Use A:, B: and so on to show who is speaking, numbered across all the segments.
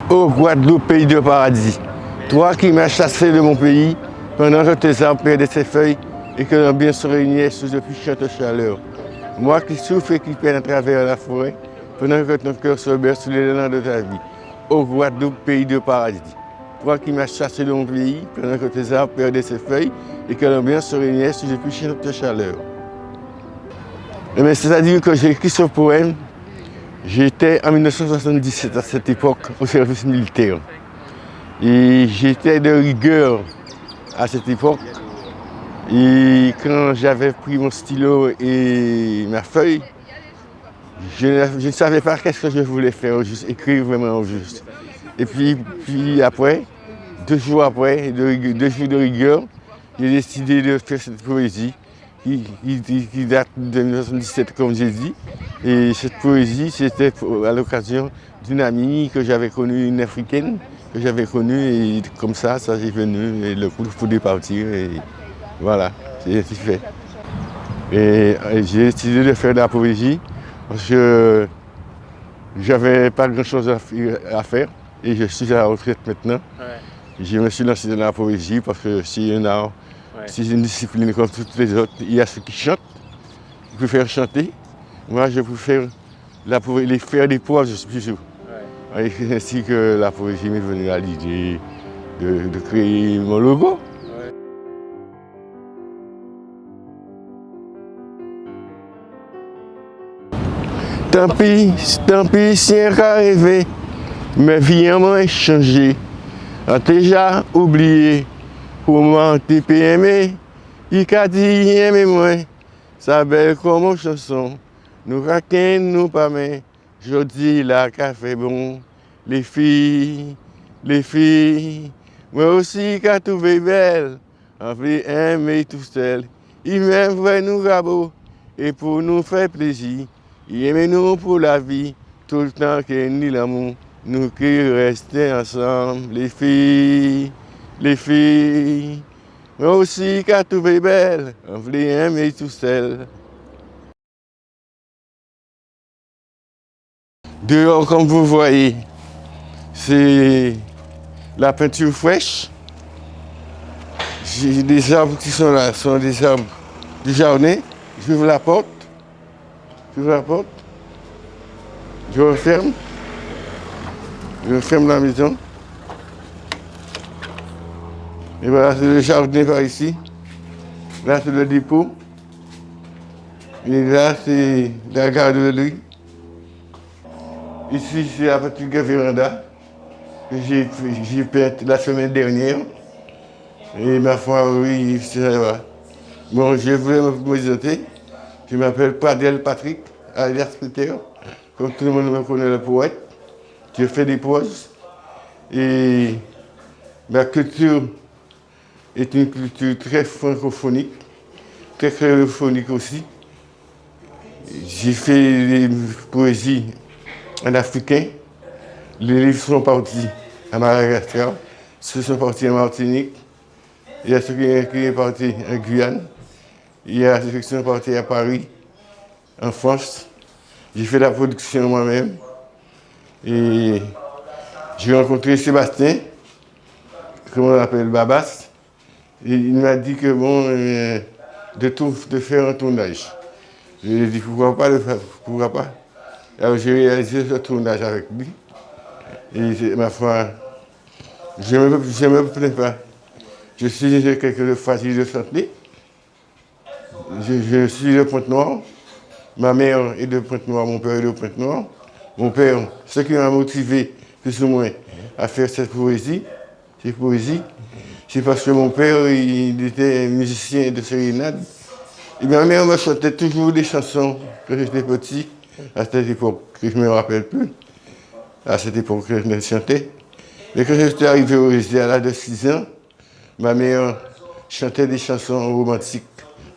A: Ô Guadeloupe, pays de paradis, toi qui m'as chassé de mon pays, pendant que tes arbres perdaient ses feuilles et que l'ambiance se réunissait sous de puissantes chaleurs. Moi qui souffre et qui peine à travers la forêt, pendant que ton cœur se berce sous l'élan de ta vie. Ô Guadeloupe, pays de paradis, toi qui m'as chassé de mon pays, pendant que tes arbres perdaient ses feuilles et que l'ambiance se réunissait sous de puissantes chaleurs. C'est-à-dire que j'ai écrit ce poème. J'étais en 1977 à cette époque au service militaire. Et j'étais de rigueur à cette époque. Et quand j'avais pris mon stylo et ma feuille, je ne savais pas qu'est-ce que je voulais faire, juste écrire vraiment juste. Et puis après, 2 jours après, 2 jours de rigueur, j'ai décidé de faire cette poésie qui date de 1977, comme j'ai dit. Et cette poésie, c'était à l'occasion d'une amie que j'avais connue, une africaine, que j'avais connue, et comme ça j'ai venu, et le coup de foudre est parti, et voilà, c'est ainsi fait. Et j'ai décidé de faire de la poésie, parce que j'avais pas grand-chose à faire, et je suis à la retraite maintenant. Ouais. Je me suis lancé dans la poésie, parce que c'est un art. Ouais. C'est une discipline comme toutes les autres. Il y a ceux qui chantent, qui préfèrent chanter. Moi, je préfère faire des pauses toujours. Ouais. C'est ainsi que la poésie m'est venue à l'idée de créer mon logo. Ouais. Tant pis si un cas rêvé, mais viens échanger. A déjà oublié. Comment t'es aimé, il a dit aimé moi, sa belle comme chanson, nous raquin nous pas mais, je dis la café bon, les filles, moi aussi qu'a trouvé belle, on veut aimer tout seul, il m'aime vrai nous rabot, et pour nous faire plaisir, il aime nous pour la vie, tout le temps qu'il ni l'amour, nous qui restons ensemble, les filles, moi aussi qu'a trouvé belle, on voulait aimer tout seul. Dehors, comme vous voyez, c'est la peinture fraîche. J'ai des arbres qui sont là, ce sont des arbres du jardin. J'ouvre la porte, je referme la maison. Et voilà, c'est le jardin par ici. Là, c'est le dépôt. Et là, c'est la garderie. Ici, c'est la petite véranda que j'ai peinte la semaine dernière. Et ma foi, oui, ça va. Bon, je voulais me présenter. Je m'appelle Pradel Patrick, alias Peter. Comme tout le monde me connaît, le poète. Je fais des poses. Et ma culture est une culture très francophonique, très créolophonique aussi. J'ai fait des poésies en africain. Les livres sont partis à Madagascar, ceux sont partis en Martinique. Il y a ceux qui sont partis en Guyane. Il y a ceux qui sont partis à Paris, en France. J'ai fait la production moi-même. Et j'ai rencontré Sébastien, comment on l'appelle, Babas. Et il m'a dit que bon, de faire un tournage. Je lui ai dit pourquoi pas. Alors j'ai réalisé ce tournage avec lui. Et ma foi, je ne me plains pas. Je suis quelqu'un de fragile de santé. Je suis de Pointe-Noire. Ma mère est de Pointe-Noire, mon père est de Pointe-Noire. Mon père, ce qui m'a motivé plus ou moins à faire cette poésie, c'est parce que mon père, il était musicien de sérénade. Et ma mère me chantait toujours des chansons quand j'étais petit, à cette époque, que je ne me rappelle plus, à cette époque que je chantais. Et quand j'étais arrivé au lycée à l'âge de 6 ans, ma mère chantait des chansons romantiques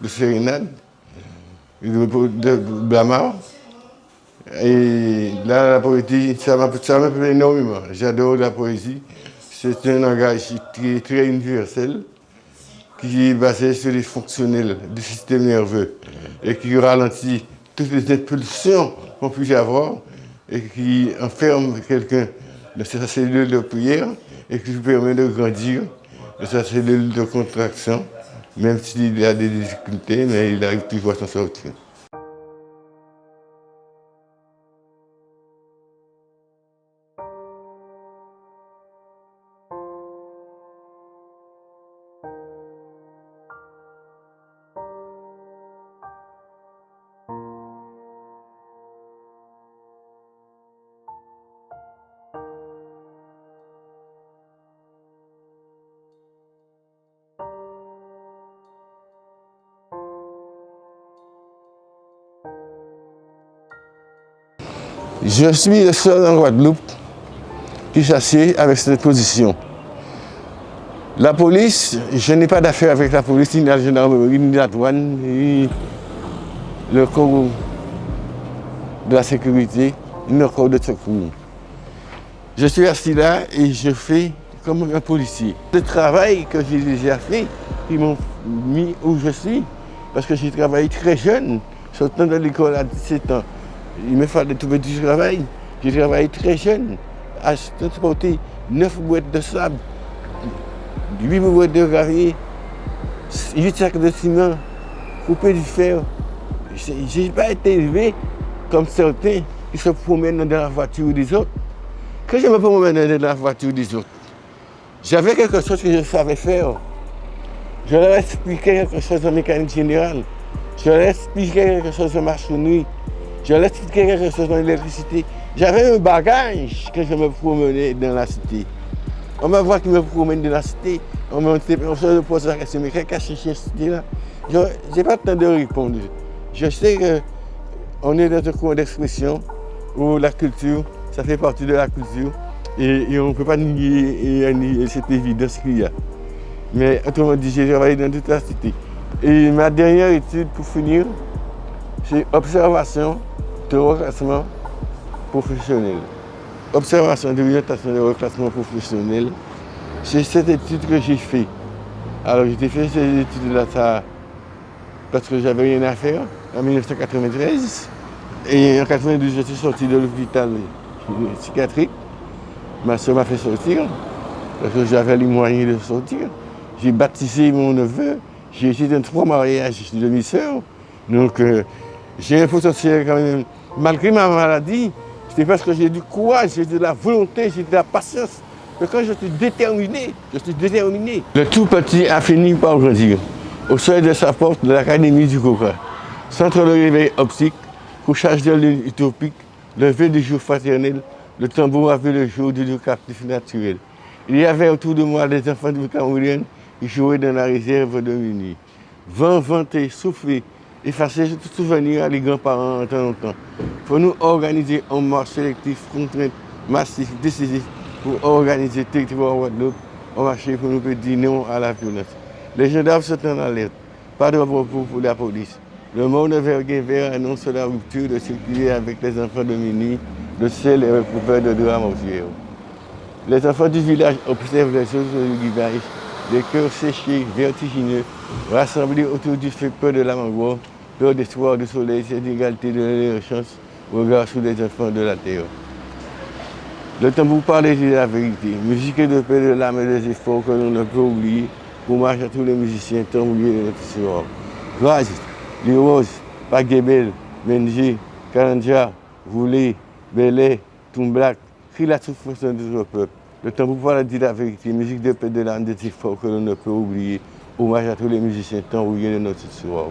A: de sérénade, de Blamar. Et là, la poésie, ça m'a plu énormément. J'adore la poésie. C'est un langage très, très universel qui est basé sur les fonctionnels du système nerveux et qui ralentit toutes les impulsions qu'on puisse avoir et qui enferme quelqu'un de sa cellule de prière et qui lui permet de grandir de sa cellule de contraction, même s'il a des difficultés, mais il arrive toujours à s'en sortir. Je suis le seul en Guadeloupe qui s'assied avec cette position. La police, je n'ai pas d'affaire avec la police, ni la gendarmerie, ni la douane, ni le corps de la sécurité, ni le corps de secours. Je suis assis là et je fais comme un policier. Le travail que j'ai déjà fait, ils m'ont mis où je suis, parce que j'ai travaillé très jeune, sortant de l'école à 17 ans. Il me fallait trouver du travail. J'ai travaillé très jeune, à transporter 9 boîtes de sable, 8 boîtes de gravier, 8 sacs de ciment, couper du fer. Je n'ai pas été élevé comme certains qui se promènent dans la voiture des autres. Quand je me promène dans la voiture des autres, j'avais quelque chose que je savais faire. Je leur expliquais quelque chose de mécanique générale. Je leur expliquais quelque chose de maçonnerie. Je leur expliquais quelque chose dans l'électricité. J'avais un bagage que je me promenais dans la cité. On me voit qui me promène dans la cité. On me pose la question, mais qu'est-ce que c'est cette cité-là? Je n'ai pas le temps de répondre. Je sais qu'on est dans un coin d'expression où la culture, ça fait partie de la culture. Et on ne peut pas nier cette évidence qu'il y a. Mais autrement dit, j'ai travaillé dans toute la cité. Et ma dernière étude pour finir, c'est observation de reclassement professionnel. Observation d'orientation de reclassement professionnel, c'est cette étude que j'ai faite. Alors j'ai fait cette étude-là parce que j'avais rien à faire en 1993. Et en 1992, je suis sorti de l'hôpital psychiatrique. Ma soeur m'a fait sortir parce que j'avais les moyens de sortir. J'ai baptisé mon neveu. J'ai été dans 3 mariages de mes sœurs. Donc j'ai un potentiel quand même. Malgré ma maladie, c'est parce que j'ai du courage, j'ai de la volonté, j'ai de la patience. Et quand je suis déterminé, je suis déterminé. Le tout petit a fini par grandir. Au seuil de sa porte de l'Académie du Coca. Centre de réveil optique, couchage de lune utopique, lever du jour fraternel, le tambour avait le jour du captif naturel. Il y avait autour de moi des enfants de Cameroun qui jouaient dans la réserve de minuit. Vent, vanté, soufflé, effacer tout souvenir à les grands-parents en temps en temps. Pour nous organiser en marche sélective, contrainte, massif, décisif, pour organiser le territoire Guadeloupe, on marchait pour nous dire non à la violence. Les gendarmes sont en alerte, pas de propos pour la police. Le monde vert annonce la rupture de circuler avec les enfants de minuit, de sel et recouverts de draps mortuaires. Les enfants du village observent les choses du rivage, les cœurs séchés, vertigineux, rassemblés autour du feu peur de la mangrove, peur d'espoir de soleil, cette égalité de leur chance, regard sur les enfants de la terre. Le tambour parlait de la vérité, musique de paix, de l'âme et des efforts que l'on ne peut oublier, pour marcher à tous les musiciens tambouillés de notre soir. Vaz, Liros, Paguebel, Benji, Karanja, Voulé, Belé, Toumblac, crie la souffrance de notre peuple. Le tambour parle de la vérité, musique de paix, de l'âme, des efforts que l'on ne peut oublier, hommage à tous les musiciens tambouillés de notre soir.